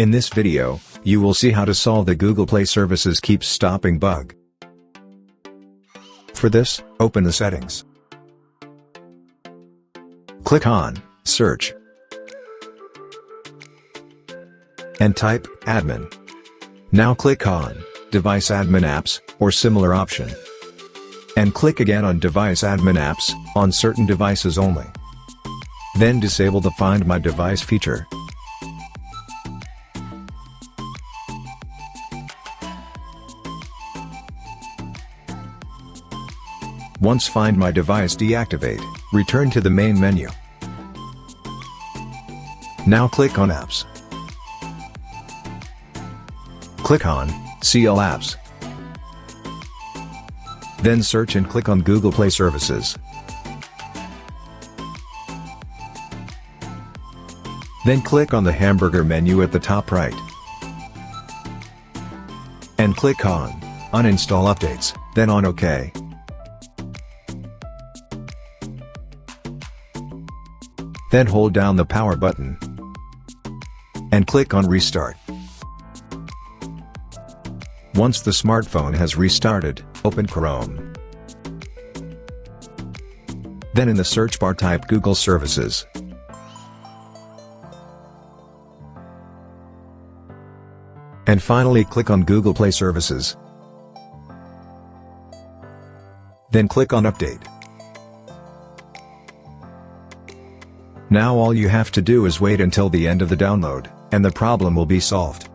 In this video, you will see how to solve the Google Play Services keeps stopping bug. For this, open the settings. Click on Search and type Admin. Now click on Device Admin Apps or similar option. And click again on Device Admin Apps on certain devices only. Then disable the Find My Device feature. Once Find My Device deactivate, return to the main menu. Now click on Apps. Click on CL Apps. Then search and click on Google Play Services. Then click on the hamburger menu at the top right. And click on Uninstall Updates, then on OK. Then hold down the power button and click on Restart. Once the smartphone has restarted, open Chrome. Then in the search bar type Google Services. And finally click on Google Play Services. Then click on Update. Now all you have to do is wait until the end of the download, and the problem will be solved.